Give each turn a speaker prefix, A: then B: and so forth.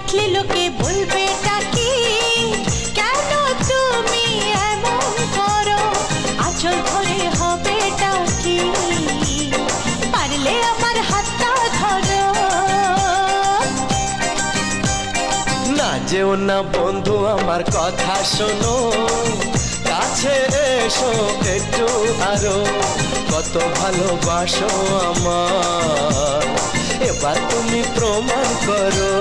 A: দেখলে লোকে বলবে কি কেন তুমি এমন করো, আঁচল ধরে হবে কি পারলে আমার হাতটা ধরো।
B: না যেও না বন্ধু আমার কথা শোনো, কাছে এসো একটু আরো, কত ভালোবাসো আমার এবার তুমি প্রমাণ করো।